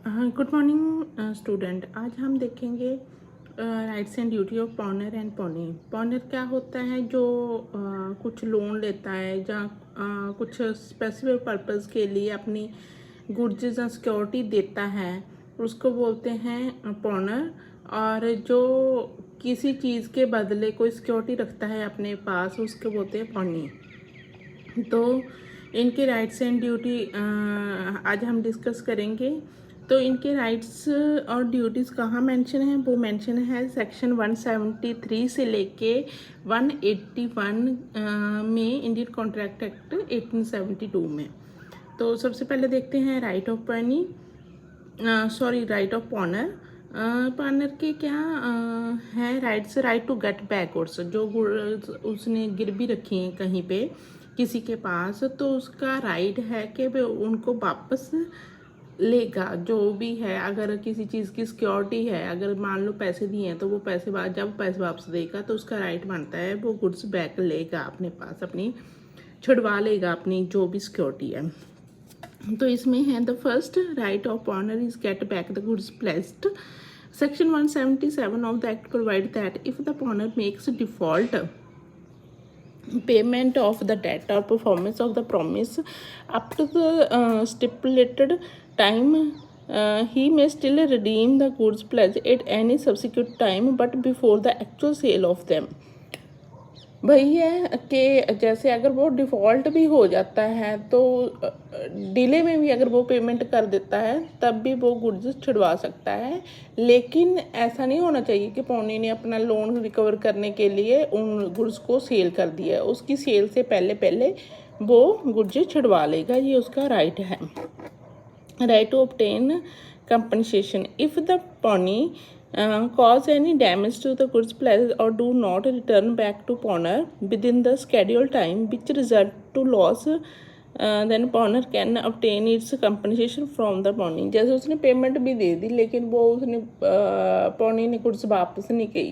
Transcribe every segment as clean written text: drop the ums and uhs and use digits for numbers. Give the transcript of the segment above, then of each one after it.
Good morning student. आज हम देखेंगे rights and duty of पॉनर and pony. पॉनर क्या होता है? जो कुछ लोन लेता है या कुछ स्पेसिफिक पर्पस के लिए अपनी गुड्स या सिक्योरिटी देता है, उसको बोलते हैं पॉनर। और जो किसी चीज़ के बदले कोई सिक्योरिटी रखता है अपने पास, उसको बोलते हैं पॉनी। तो इनके राइट्स एंड ड्यूटी आज हम डिस्कस करेंगे। तो इनके राइट्स और ड्यूटीज़ कहाँ मेंशन है? वो मेंशन है सेक्शन 173 से लेके 181 में इंडियन कॉन्ट्रैक्ट एक्ट 1872 में। तो सबसे पहले देखते हैं right of pawnee, right of pawnor. Pawnor के क्या है rights? Right to get backwards, जो उसने गिरवी रखी है कहीं पे किसी के पास, तो उसका राइट है कि वो उनको वापस लेगा। जो भी है, अगर किसी चीज़ की सिक्योरिटी है, अगर मान लो पैसे दिए हैं तो वो पैसे जब पैसे वापस देगा तो उसका राइट बनता है वो गुड्स बैक लेगा अपने पास, अपनी छुड़वा लेगा अपनी जो भी सिक्योरिटी है। तो इसमें है the first right of owner is get back the goods placed. Section 177 of the act provide that if the owner makes default payment of the debt or performance of the promise up to the stipulated time, he may still redeem the goods pledged at any subsequent time but before the actual sale of them। वही है कि जैसे अगर वो default भी हो जाता है तो डिले में भी अगर वो पेमेंट कर देता है तब भी वो गुड्स छुड़वा सकता है। लेकिन ऐसा नहीं होना चाहिए कि पौनी ने अपना लोन रिकवर करने के लिए उन गुड्स को सेल कर दिया है। उसकी सेल से पहले पहले वो गुड्स छुड़वा लेगा, ये उसका राइट है। Right to obtain compensation if the pony cause any damage to the goods pledged or do not return back to pawners within the scheduled time which result to loss, then pawners can obtain its compensation from the pony। जैसे उसने payment भी दे दी लेकिन वो उसने pony ने goods वापस नहीं की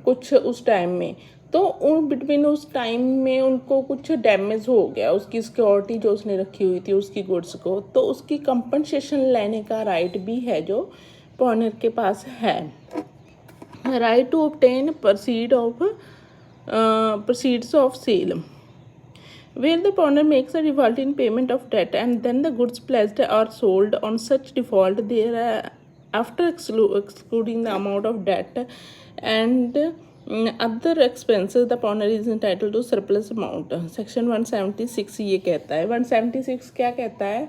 कुछ उस टाइम में, तो उन बिटवीन उस टाइम में उनको कुछ डैमेज हो गया उसकी सिक्योरिटी जो उसने रखी हुई थी उसकी गुड्स को, तो उसकी कंपनसेशन लेने का राइट भी है जो पॉनर के पास है। Right to obtain proceeds of sale where the pawners makes a default in payment of debt and then the goods pledged are sold on such default after excluding the amount of debt and other expenses the pawners is entitled to surplus amount। Section 176 ये कहता है। 176 क्या कहता है?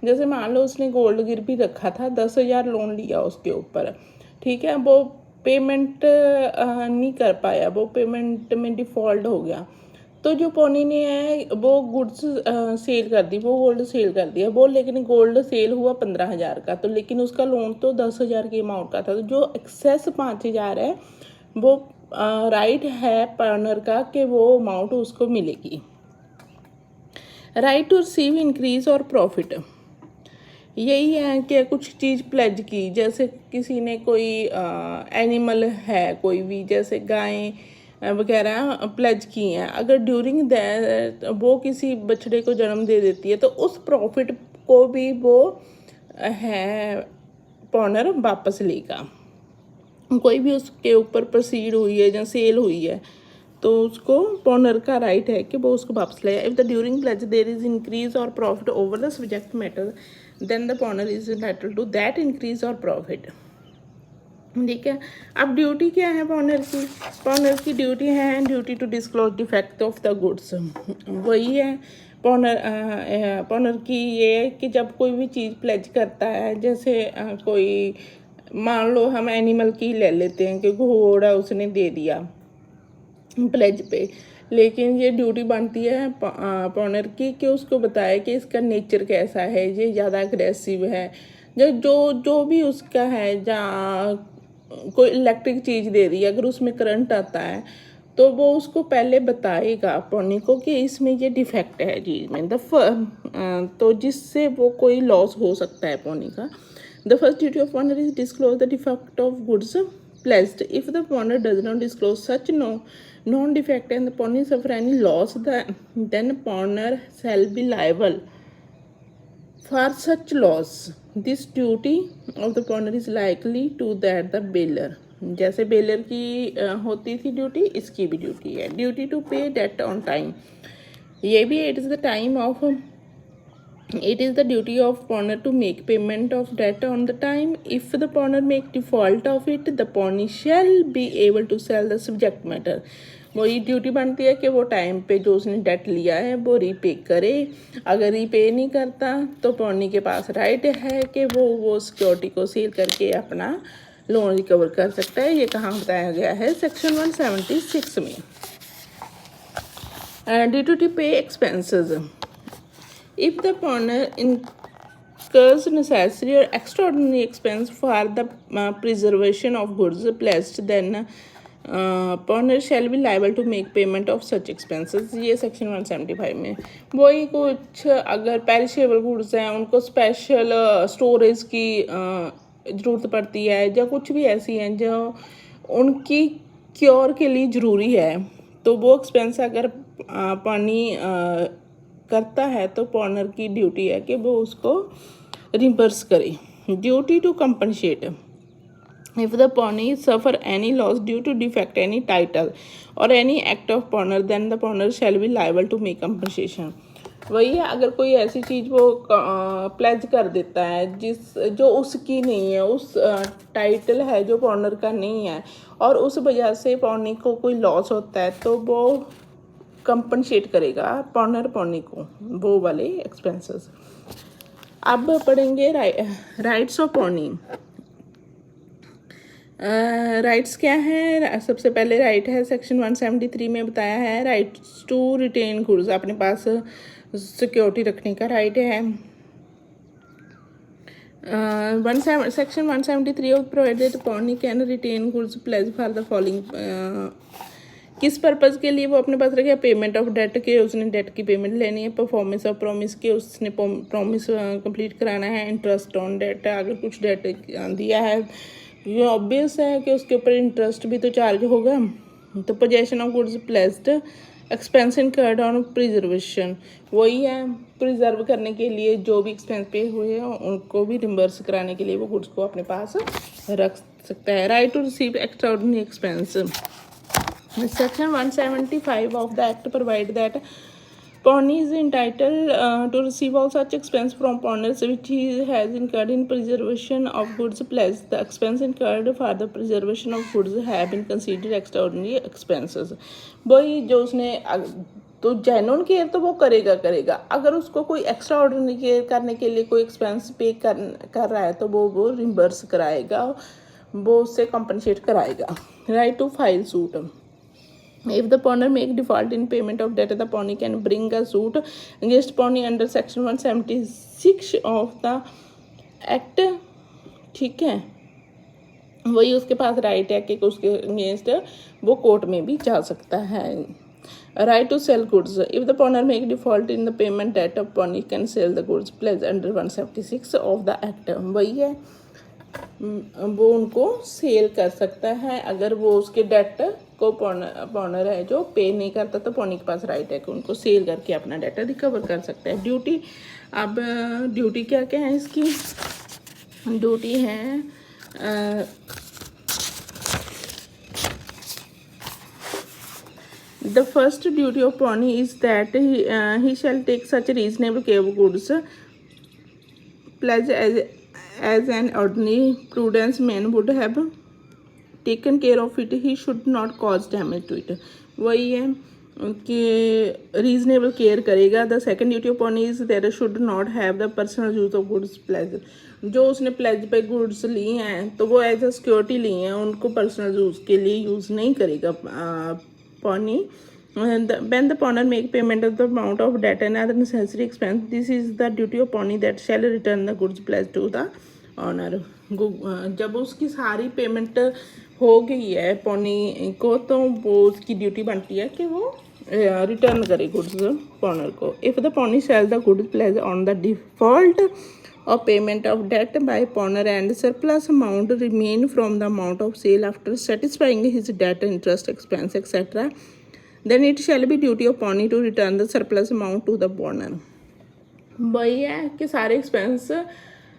जैसे मान लो उसने gold गिरवी रखा था, 10,000 लोन लिया उसके ऊपर, ठीक है, वो पेमेंट नहीं कर पाया, वो पेमेंट में डिफ़ॉल्ट हो गया, तो जो पॉनी ने है वो गुड्स सेल कर दी, वो गोल्ड सेल कर दिया वो, लेकिन गोल्ड सेल हुआ 15,000 का, तो लेकिन उसका लोन तो 10,000 के अमाउंट का था, तो जो एक्सेस 5,000 है वो राइट है पॉनर का कि वो अमाउंट उसको मिलेगी। राइट टू रिसीव इंक्रीज और प्रॉफिट, यही है कि कुछ चीज़ प्लेज की, जैसे किसी ने कोई एनिमल है कोई भी, जैसे गाय वगैरह प्लेज की हैं, अगर ड्यूरिंग दैट वो किसी बछड़े को जन्म दे देती है तो उस प्रॉफिट को भी वो है पॉनर वापस लेगा। कोई भी उसके ऊपर प्रोसीड हुई है या सेल हुई है तो उसको पॉनर का राइट है कि वो उसको वापस ले। If the during pledge there is increase और profit over the subject matter then the pawnor is entitled to that increase और प्रॉफिट। ठीक है, अब ड्यूटी क्या है पॉनर की? पॉनर की ड्यूटी है duty to disclose defect of the goods. वही है पॉनर की ये है कि जब कोई भी चीज़ प्लेज करता है, जैसे कोई मान लो हम एनिमल की ले लेते हैं कि घोड़ा उसने दे दिया प्लेज पे, लेकिन ये ड्यूटी बनती है पॉनर की कि उसको बताए कि इसका नेचर कैसा है, ये ज़्यादा अग्रेसिव है, जो भी उसका है, जहाँ कोई इलेक्ट्रिक चीज़ दे दी अगर उसमें करंट आता है तो वो उसको पहले बताएगा पॉनी को कि इसमें ये डिफेक्ट है चीज़ में, तो जिससे वो कोई लॉस हो सकता है पॉनी का। The first duty of पॉनर is disclose the defect of goods pledged। If the pawners does not disclose such non-defect and the pawnee suffer any loss, then pawners shall be liable for such loss। This duty of the pawnor is likely to that the bailor, जैसे bailor की होती थी duty, इसकी भी duty है। Duty to pay debt on time, ये भी it is the time of, it is the duty of pawnee to make payment of debt on the time. If the pawnee make default of it, the pawnee shall be able to sell the subject matter. वही duty बनती है कि वो time पे जो उसने date लिया है वो रीपे करे। अगर रीपे नहीं करता तो पॉनी के पास राइट है कि वो सिक्योरिटी को सील करके अपना लोन रिकवर कर सकता है। ये कहाँ बताया गया है? सेक्शन 176 में। ड्यूटी टू पे expenses, if the pawnee incurs necessary or extraordinary expense for the preservation of goods pledged, then pawnee shall be liable to make payment of such expenses। ये सेक्शन 175 में। वही कुछ अगर पेरिशेबल गुड्स हैं, उनको special storage की ज़रूरत पड़ती है, या कुछ भी ऐसी हैं जो उनकी क्योर के लिए ज़रूरी है, तो वो एक्सपेंस अगर पानी करता है तो पॉनर की ड्यूटी है कि वो उसको रिम्बर्स करे। Duty to compensate, if the pawnee suffer any loss due to defect any title or any act of pawnor, then the pawnor shall be liable to make compensation. वही है, अगर कोई ऐसी चीज़ वो प्लेज कर देता है जो उसकी नहीं है, उस टाइटल है जो पॉनर का नहीं है, और उस वजह से पॉनी को कोई लॉस होता है, तो वो कंपनसेट करेगा पॉनर पॉनी को वो वाले एक्सपेंसेस। अब पढ़ेंगे राइट्स ऑफ पॉनी। राइट्स क्या है? सबसे पहले राइट है सेक्शन 173 में बताया है, राइट्स टू रिटेन गुड्स, अपने पास सिक्योरिटी रखने का राइट है। Section 173 of provided pawnee can retain goods pledge for the following, किस पर्पज़ के लिए वो अपने पास रखे? पेमेंट ऑफ डेट के, उसने डेट की पेमेंट लेनी है। परफॉर्मेंस ऑफ प्रॉमिस के, उसने प्रॉमिस कंप्लीट कराना है। इंटरेस्ट ऑन डेट, अगर कुछ डेट दिया है, ये ऑब्वियस है कि उसके ऊपर इंटरेस्ट भी तो चार्ज होगा। तो possession of goods placed, expense incurred on preservation, वही है प्रिजर्व करने के लिए जो भी एक्सपेंस पे हुए हैं उनको भी रिम्बर्स कराने के लिए वो गुड्स को अपने पास रख सकता है। Right to receive extraordinary expense, Section 175 of the Act provide that pawnee is entitled to receive all such expense from pawners which he has incurred in preservation of goods pledged. The expense incurred for the preservation of goods have been considered extraordinary expenses. वही जो उसने तो genuine care तो वो करेगा। अगर उसको कोई एक्स्ट्रा ऑर्डिनरी केयर करने के लिए कोई एक्सपेंस पे कर रहा है तो वो रिम्बर्स कराएगा, वो उससे कंपनसेट कराएगा। Right to file suit, if the pawnee make default in payment of debt, the pawnee can bring a suit against pawnee under section 176 of the act। ठीक है, वही उसके पास राइट है कि उसके अगेंस्ट वो कोर्ट में भी जा सकता है। Right to sell goods, if the pawnee make default in the payment debt of pawnee can sell the goods pledged under 176 of the act। वही है, वो उनको सेल कर सकता है अगर वो उसके डेट को पॉनर है जो पे नहीं करता, तो पॉनी के पास राइट है कि उनको सेल करके अपना डेटा रिकवर कर सकता है। ड्यूटी, अब ड्यूटी क्या क्या है इसकी? ड्यूटी है the first duty of pawnee is that he shall take such reasonable care of goods pledge as an ordinary prudence man would have taken care of it, he should not cause damage to it। वही है कि reasonable care करेगा। The second duty of pawnee is that should not have the personal use of goods pledge, जो उसने pledge पे goods ली हैं तो वो एज अ सिक्योरिटी ली हैं, उनको पर्सनल यूज़ के लिए यूज़ नहीं करेगा pony. When the pawnee make payment of the amount of debt and other necessary expense, this is the duty of pawnee that shall return the goods pledged to the owner। जब उसकी सारी payment हो गई है pony को, तो वो उसकी ड्यूटी बनती है कि वो रिटर्न करे गुड्स पॉनर को। If the pawnee sell the goods pledge on the default of payment of debt by pawnee and surplus amount remain from the amount of sale after satisfying his debt, interest, expense, etc., then it shall be duty of pawnee to return the surplus amount to the pawnee। वही है कि सारे expense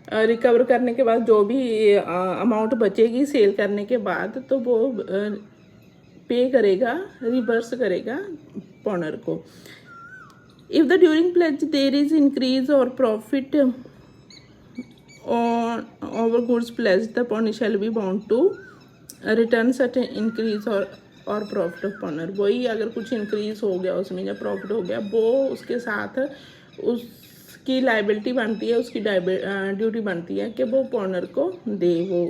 recover करने के बाद जो भी amount बचेगी सेल करने के बाद, तो वो पे करेगा, रिवर्स करेगा पॉनर को। If the during pledge there is increase और profit on over goods pledged, the pawnee shall be bound to return such increase और प्रॉफिट ऑफ पॉनर। वही अगर कुछ इंक्रीज हो गया उसमें या प्रॉफिट हो गया, वो उसके साथ उसकी लाइबिलिटी बनती है, उसकी ड्यूटी बनती है कि वो पॉनर को दे वो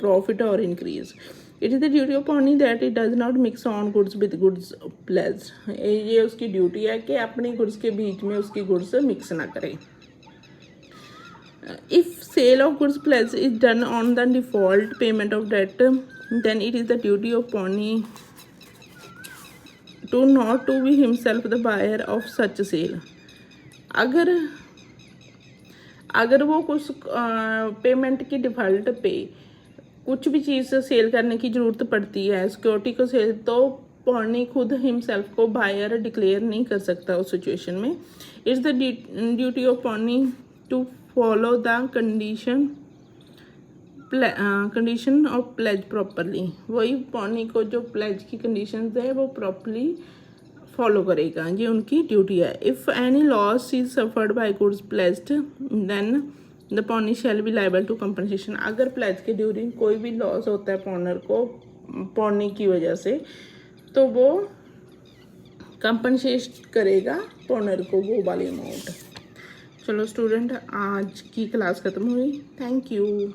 प्रॉफिट और increase. It is the duty of pony that it does not mix on goods with goods pledged. ये उसकी ड्यूटी है कि अपनी गुड्स के बीच में उसकी गुड्स मिक्स ना करे। If sale of goods pledged is done on the default payment of debt, then it is the duty of pawnee to not to be himself the buyer of such sale। अगर वो कुछ payment की default पे कुछ भी चीज़ cell करने की ज़रूरत पड़ती है, सिक्योरिटी को सेल, तो पॉनी खुद हिमसेल्फ को बायर डिक्लेयर नहीं कर सकता उस सिचुएशन में। It's the duty of pawnee to follow the condition of pledge properly. वही पॉनी को जो प्लेज की कंडीशंस है वो प्रॉपरली फॉलो करेगा, ये उनकी ड्यूटी है। If any loss is suffered by goods pledged then the pawnee shall be liable to compensation. अगर प्लेज के ड्यूरिंग कोई भी लॉस होता है पॉनर को पॉनी की वजह से, तो वो कंपनसेट करेगा पॉनर को वो वाली अमाउंट। चलो स्टूडेंट, आज की क्लास ख़त्म हुई। Thank you.